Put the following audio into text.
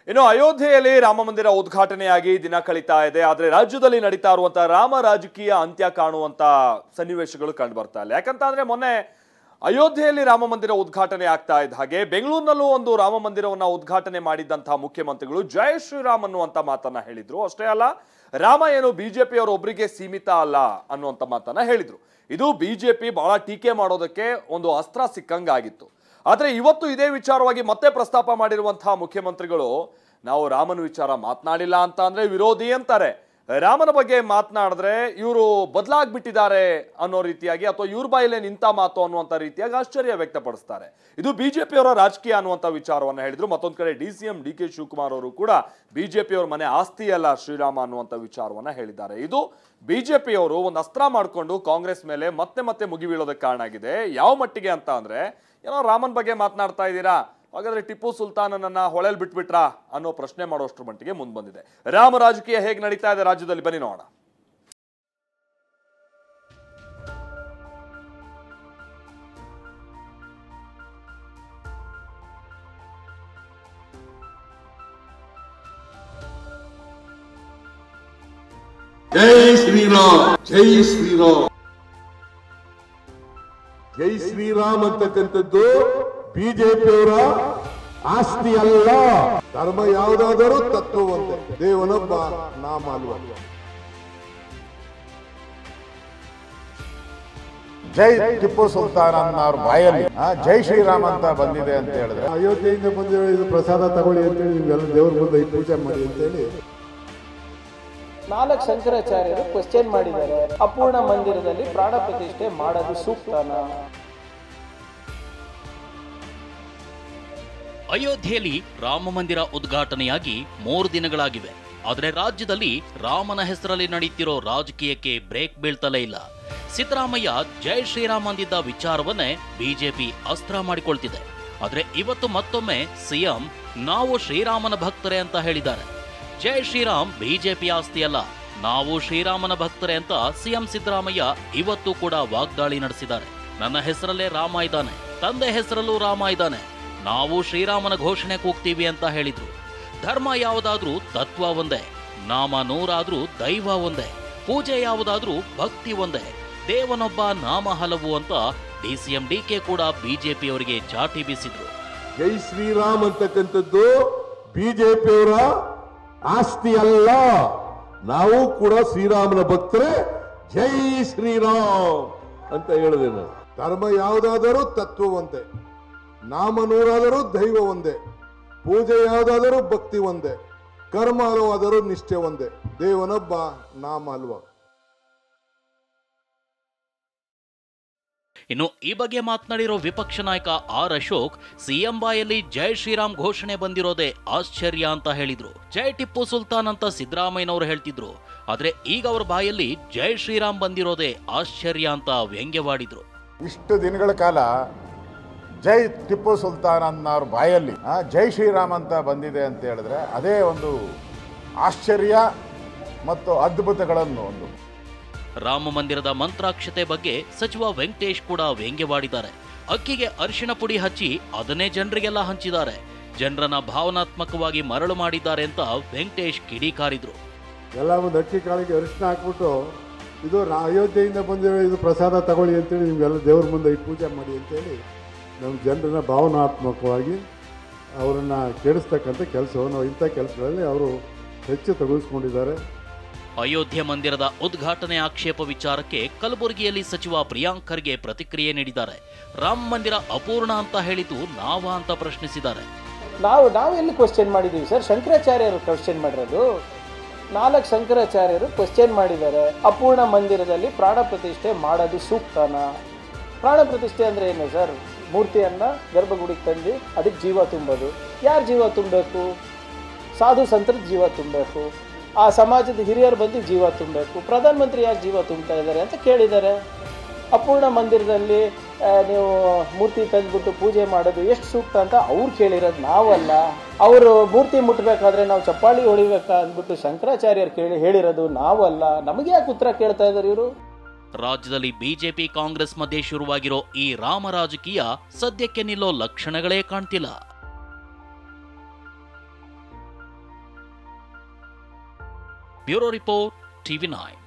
ಇನ್ನು ಅಯೋಧ್ಯೆಯಲ್ಲಿ ರಾಮ ಮಂದಿರ ಉದ್ಘಾಟನೆಯಾಗಿ ದಿನ ಕಳೀತಾ ಇದೆ. ಆದರೆ ರಾಜ್ಯದಲ್ಲಿ ನಡೀತಾ ಇರುವಂತಹ ರಾಮ ರಾಜಕೀಯ ಅಂತ್ಯ ಕಾಣುವಂತ ಸನ್ನಿವೇಶಗಳು ಕಂಡು ಬರ್ತಾ ಇಲ್ಲ. ಯಾಕಂತ ಅಂದ್ರೆ ಮೊನ್ನೆ ಅಯೋಧ್ಯೆಯಲ್ಲಿ ರಾಮ ಮಂದಿರ ಉದ್ಘಾಟನೆ ಆಗ್ತಾ ಇದ್ದ ಹಾಗೆ ಬೆಂಗಳೂರಿನಲ್ಲೂ ಒಂದು ರಾಮ ಮಂದಿರವನ್ನ ಉದ್ಘಾಟನೆ ಮಾಡಿದಂತಹ ಮುಖ್ಯಮಂತ್ರಿಗಳು ಜೈ ಶ್ರೀರಾಮ್ ಅನ್ನುವಂತ ಮಾತನ್ನ ಹೇಳಿದ್ರು. ಅಷ್ಟೇ ಅಲ್ಲ, ರಾಮ ಏನು ಬಿಜೆಪಿಯವರ ಒಬ್ಬರಿಗೆ ಸೀಮಿತ ಅಲ್ಲ ಅನ್ನುವಂತ ಮಾತನ್ನ ಹೇಳಿದ್ರು. ಇದು ಬಿಜೆಪಿ ಬಹಳ ಟೀಕೆ ಮಾಡೋದಕ್ಕೆ ಒಂದು ಅಸ್ತ್ರ ಸಿಕ್ಕಂಗಾಗಿತ್ತು. ಆದರೆ ಇವತ್ತು ಇದೇ ವಿಚಾರವಾಗಿ ಮತ್ತೆ ಪ್ರಸ್ತಾಪ ಮಾಡಿರುವಂತಹ ಮುಖ್ಯಮಂತ್ರಿಗಳು ನಾವು ರಾಮನ ವಿಚಾರ ಮಾತನಾಡಿಲ್ಲ ಅಂತ ಅಂದ್ರೆ ವಿರೋಧಿ ಅಂತಾರೆ. ರಾಮನ ಬಗ್ಗೆ ಮಾತನಾಡಿದ್ರೆ ಇವರು ಬದಲಾಗ್ಬಿಟ್ಟಿದ್ದಾರೆ ಅನ್ನೋ ರೀತಿಯಾಗಿ ಅಥವಾ ಇವ್ರ ಬಾಯಿಲೆ ನಿಂತ ಮಾತು ಅನ್ನುವಂಥ ರೀತಿಯಾಗಿ ಆಶ್ಚರ್ಯ ವ್ಯಕ್ತಪಡಿಸ್ತಾರೆ. ಇದು ಬಿಜೆಪಿಯವರ ರಾಜಕೀಯ ಅನ್ನುವಂಥ ವಿಚಾರವನ್ನ ಹೇಳಿದ್ರು. ಮತ್ತೊಂದು ಕಡೆ ಡಿ.ಸಿ.ಎಂ ಡಿ.ಕೆ. ಶಿವಕುಮಾರ್ ಅವರು ಕೂಡ ಬಿಜೆಪಿಯವರ ಮನೆ ಆಸ್ತಿ ಅಲ್ಲ ಶ್ರೀರಾಮ ಅನ್ನುವಂಥ ವಿಚಾರವನ್ನ ಹೇಳಿದ್ದಾರೆ. ಇದು ಬಿಜೆಪಿಯವರು ಒಂದು ಅಸ್ತ್ರ ಮಾಡಿಕೊಂಡು ಕಾಂಗ್ರೆಸ್ ಮೇಲೆ ಮತ್ತೆ ಮತ್ತೆ ಮುಗಿಬೀಳೋದಕ್ಕೆ ಕಾರಣ ಆಗಿದೆ. ಯಾವ ಮಟ್ಟಿಗೆ ಅಂತ ಅಂದ್ರೆ, ಏನೋ ರಾಮನ್ ಬಗ್ಗೆ ಮಾತನಾಡ್ತಾ ಇದ್ದೀರಾ, ಹಾಗಾದ್ರೆ ಟಿಪ್ಪು ಸುಲ್ತಾನನನ್ನ ಹೊಳೆಲ್ ಬಿಟ್ಬಿಟ್ರಾ ಅನ್ನೋ ಪ್ರಶ್ನೆ ಮಾಡೋಷ್ಟ್ರ ಮಟ್ಟಿಗೆ ಮುಂದೆ ಬಂದಿದೆ. ರಾಮ ರಾಜಕೀಯ ಹೇಗೆ ನಡೀತಾ ಇದೆ ರಾಜ್ಯದಲ್ಲಿ ಬನ್ನಿ ನೋಡೋಣ. ಜೈ ಶ್ರೀರಾಮ್, ಜೈ ಶ್ರೀರಾಮ್, ಜೈ ಶ್ರೀರಾಮ್ ಅಂತಕ್ಕಂಥದ್ದು ಬಿಜೆಪಿಯವರ ಆಸ್ತಿ ಅಲ್ಲ. ಧರ್ಮ ಯಾವುದಾದರೂ ತತ್ವ ಒಂದೇ, ದೇವನೊಬ್ಬ ನಾಮ ಅಲ್ವ. ಜೈ ಟಿಪ್ಪು ಸುಲ್ತಾನ್ ಅನ್ನೋರ್ ಬಾಯಲ್ಲಿ ಜೈ ಶ್ರೀರಾಮ್ ಅಂತ ಬಂದಿದೆ ಅಂತ ಹೇಳಿದ್ರೆ, ಅಯೋಧ್ಯೆಯಿಂದ ಬಂದಿರೋ ಇದು ಪ್ರಸಾದ ತಗೊಳ್ಳಿ ಅಂತೇಳಿ ನಿಮ್ಗೆಲ್ಲ ದೇವ್ರ ಮುಂದೆ ಪೂಜೆ ಮಾಡಿ ಅಂತೇಳಿ 4 ಶಂಕರಾಚಾರ್ಯರು ಕ್ವೆಶ್ಚನ್ ಮಾಡಿದ್ದಾರೆ. ಅಪೂರ್ಣ ಮಂದಿರದಲ್ಲಿ ಪ್ರಾಣ ಪ್ರತಿಷ್ಠೆ ಮಾಡೋದು ಸೂಕ್ತನಾ? ಅಯೋಧ್ಯೆಯಲ್ಲಿ ರಾಮ ಮಂದಿರ ಉದ್ಘಾಟನೆಯಾಗಿ 3 ದಿನಗಳಾಗಿವೆ. ಆದರೆ ರಾಜ್ಯದಲ್ಲಿ ರಾಮನ ಹೆಸರಲ್ಲಿ ನಡೆಯುತ್ತಿರೋ ರಾಜಕೀಯಕ್ಕೆ ಬ್ರೇಕ್ ಬೀಳ್ತಲೇ ಇಲ್ಲ. ಸಿದ್ದರಾಮಯ್ಯ ಜೈ ಶ್ರೀರಾಮ್ ಅಂದಿದ್ದ ವಿಚಾರವನ್ನೇ ಬಿಜೆಪಿ ಅಸ್ತ್ರ ಮಾಡಿಕೊಳ್ತಿದೆ. ಆದರೆ ಇವತ್ತು ಮತ್ತೊಮ್ಮೆ ಸಿಎಂ ನಾವು ಶ್ರೀರಾಮನ ಭಕ್ತರೇ ಅಂತ ಹೇಳಿದ್ದಾರೆ. ಜೈ ಶ್ರೀರಾಮ್ ಬಿಜೆಪಿ ಆಸ್ತಿ ಅಲ್ಲ, ನಾವು ಶ್ರೀರಾಮನ ಭಕ್ತರೇ ಅಂತ ಸಿಎಂ ಸಿದ್ದರಾಮಯ್ಯ ಇವತ್ತು ಕೂಡ ವಾಗ್ದಾಳಿ ನಡೆಸಿದ್ದಾರೆ. ನನ್ನ ಹೆಸರಲ್ಲೇ ರಾಮ ಇದ್ದಾನೆ, ತಂದೆ ಹೆಸರಲ್ಲೂ ರಾಮ ಇದ್ದಾನೆ, ನಾವು ಶ್ರೀರಾಮನ ಘೋಷಣೆ ಕೂಗ್ತೀವಿ ಅಂತ ಹೇಳಿದ್ರು. ಧರ್ಮ ಯಾವುದಾದ್ರೂ ತತ್ವ ಒಂದೇ, ನಾಮ 100 ಆದ್ರೂ ದೈವ ಒಂದೇ, ಪೂಜೆ ಯಾವುದಾದ್ರೂ ಭಕ್ತಿ ಒಂದೇ, ದೇವನೊಬ್ಬ ನಾಮ ಹಲವು ಅಂತ ಡಿ.ಸಿ.ಎಂ ಡಿ.ಕೆ. ಕೂಡ ಬಿಜೆಪಿಯವರಿಗೆ ಚಾಟಿ ಬೀಸಿದ್ರು. ಜೈ ಶ್ರೀರಾಮ್ ಅಂತಕ್ಕಂಥದ್ದು ಬಿಜೆಪಿಯವರ ಆಸ್ತಿ ಅಲ್ಲ, ನಾವು ಕೂಡ ಶ್ರೀರಾಮನ ಭಕ್ತರೇ, ಜೈ ಶ್ರೀರಾಮ್ ಅಂತ ಹೇಳಿದೆ ನಾನು. ಧರ್ಮ ಯಾವುದಾದರೂ ತತ್ವ ಒಂದೇ, ನಾಮ 100 ಆದರೂ ದೈವ ಒಂದೇ, ಪೂಜೆ ಯಾವುದಾದರೂ ಭಕ್ತಿ ಒಂದೇ, ಕರ್ಮ ಹಲವಾದರೂ ನಿಷ್ಠೆ ಒಂದೇ, ದೇವನೊಬ್ಬ ನಾಮ ಅಲ್ವಾ. ಇನ್ನು ಈ ಬಗ್ಗೆ ಮಾತನಾಡಿರೋ ವಿಪಕ್ಷ ನಾಯಕ ಆರ್ ಅಶೋಕ್, ಸಿಎಂ ಬಾಯಲ್ಲಿ ಜೈ ಶ್ರೀರಾಮ್ ಘೋಷಣೆ ಬಂದಿರೋದೇ ಆಶ್ಚರ್ಯ ಅಂತ ಹೇಳಿದ್ರು. ಜೈ ಟಿಪ್ಪು ಸುಲ್ತಾನ್ ಅಂತ ಸಿದ್ದರಾಮಯ್ಯನವರು ಹೇಳ್ತಿದ್ರು, ಆದ್ರೆ ಈಗ ಅವರ ಬಾಯಲ್ಲಿ ಜೈ ಶ್ರೀರಾಮ್ ಬಂದಿರೋದೇ ಆಶ್ಚರ್ಯ ಅಂತ ವ್ಯಂಗ್ಯವಾಡಿದ್ರು. ಇಷ್ಟು ದಿನಗಳ ಕಾಲ ಜೈ ಟಿಪ್ಪು ಸುಲ್ತಾನ್ ಅನ್ನೋರ್ ಬಾಯಲ್ಲಿ ಜೈ ಶ್ರೀರಾಮ್ ಅಂತ ಬಂದಿದೆ ಅಂತ ಹೇಳಿದ್ರೆ ಅದೇ ಒಂದು ಆಶ್ಚರ್ಯ ಮತ್ತು ಅದ್ಭುತಗಳನ್ನು ಒಂದು. ರಾಮ ಮಂದಿರದ ಮಂತ್ರಾಕ್ಷತೆ ಬಗ್ಗೆ ಸಚಿವ ವೆಂಕಟೇಶ್ ಕೂಡ ವ್ಯಂಗ್ಯವಾಡಿದ್ದಾರೆ. ಅಕ್ಕಿಗೆ ಅರಿಶಿಣ ಪುಡಿ ಹಚ್ಚಿ ಅದನ್ನೇ ಜನರಿಗೆಲ್ಲ ಹಂಚಿದ್ದಾರೆ, ಜನರನ್ನ ಭಾವನಾತ್ಮಕವಾಗಿ ಮರಳು ಮಾಡಿದ್ದಾರೆ ಅಂತ ವೆಂಕಟೇಶ್ ಕಿಡಿಕಾರಿದ್ರು. ಎಲ್ಲ ಒಂದು ಅಕ್ಕಿ ಕಾಳಿಗೆ ಅರಿಶಿನ ಹಾಕ್ಬಿಟ್ಟು ಇದು ಅಯೋಧ್ಯೆಯಿಂದ ಬಂದಿರೋ ಇದು ಪ್ರಸಾದ ತಗೊಳ್ಳಿ ಅಂತೇಳಿ ನಿಮ್ಗೆಲ್ಲ ದೇವ್ರ ಮುಂದೆ ಪೂಜೆ ಮಾಡಿ ಅಂತೇಳಿ ನಮ್ಮ ಜನರನ್ನ ಭಾವನಾತ್ಮಕವಾಗಿ ಅವರನ್ನು ಕೆಡಿಸ್ತಕ್ಕಂಥ ಕೆಲಸವನ್ನು ಇಂಥ ಕೆಲಸಗಳಲ್ಲಿ ಅವರು ಹೆಚ್ಚು ತೊಡಗಿಸ್ಕೊಂಡಿದ್ದಾರೆ. ಅಯೋಧ್ಯೆ ಮಂದಿರದ ಉದ್ಘಾಟನೆ ಆಕ್ಷೇಪ ವಿಚಾರಕ್ಕೆ ಕಲಬುರಗಿಯಲ್ಲಿ ಸಚಿವ ಪ್ರಿಯಾಂಕ್ ಖರ್ಗೆ ಪ್ರತಿಕ್ರಿಯೆ ನೀಡಿದ್ದಾರೆ. ರಾಮ ಮಂದಿರ ಅಪೂರ್ಣ ಅಂತ ಹೇಳಿದ್ದು ನಾವಾ ಅಂತ ಪ್ರಶ್ನಿಸಿದ್ದಾರೆ. ನಾವು ಎಲ್ಲಿ ಕ್ವೆಶ್ಚನ್ ಮಾಡಿದ್ದೀವಿ ಸರ್? ಶಂಕರಾಚಾರ್ಯರು ಕ್ವೆಶ್ಚನ್ ಮಾಡಿರೋದು. 4 ಶಂಕರಾಚಾರ್ಯರು ಕ್ವೆಶ್ಚನ್ ಮಾಡಿದ್ದಾರೆ. ಅಪೂರ್ಣ ಮಂದಿರದಲ್ಲಿ ಪ್ರಾಣ ಪ್ರತಿಷ್ಠೆ ಮಾಡೋದು ಸೂಕ್ತನಾ? ಪ್ರಾಣ ಪ್ರತಿಷ್ಠೆ ಅಂದ್ರೆ ಏನು ಸರ್? ಮೂರ್ತಿಯನ್ನ ಗರ್ಭಗುಡಿಗೆ ತಂದು ಅದಕ್ಕೆ ಜೀವ ತುಂಬೋದು. ಯಾರು ಜೀವ ತುಂಬಬೇಕು? ಸಾಧು ಸಂತರ ಜೀವ ತುಂಬಬೇಕು, ಆ ಸಮಾಜದ ಹಿರಿಯರು ಬಂದು ಜೀವ ತುಂಬಬೇಕು. ಪ್ರಧಾನಮಂತ್ರಿ ಯಾರು ಜೀವ ತುಂಬ್ತಾ ಇದ್ದಾರೆ ಅಂತ ಕೇಳಿದ್ದಾರೆ. ಅಪೂರ್ಣ ಮಂದಿರದಲ್ಲಿ ನೀವು ಮೂರ್ತಿ ತಂದ್ಬಿಟ್ಟು ಪೂಜೆ ಮಾಡೋದು ಎಷ್ಟು ಸೂಕ್ತ ಅಂತ ಅವ್ರು ಕೇಳಿರೋದು, ನಾವಲ್ಲ. ಅವರು ಮೂರ್ತಿ ಮುಟ್ಟಬೇಕಾದ್ರೆ ನಾವು ಚಪ್ಪಾಳಿ ಹೊಡಿಬೇಕಾ ಅಂದ್ಬಿಟ್ಟು ಶಂಕರಾಚಾರ್ಯರು ಹೇಳಿರೋದು, ನಾವಲ್ಲ. ನಮಗೆ ಯಾಕೆ ಉತ್ತರ ಕೇಳ್ತಾ ಇದ್ದಾರೆ ಇವರು? ರಾಜ್ಯದಲ್ಲಿ ಬಿಜೆಪಿ ಕಾಂಗ್ರೆಸ್ ಮಧ್ಯೆ ಶುರುವಾಗಿರೋ ಈ ರಾಮ ರಾಜಕೀಯ ಸದ್ಯಕ್ಕೆ ನಿಲ್ಲೋ ಲಕ್ಷಣಗಳೇ ಕಾಣ್ತಿಲ್ಲ. Bureau report, TV9.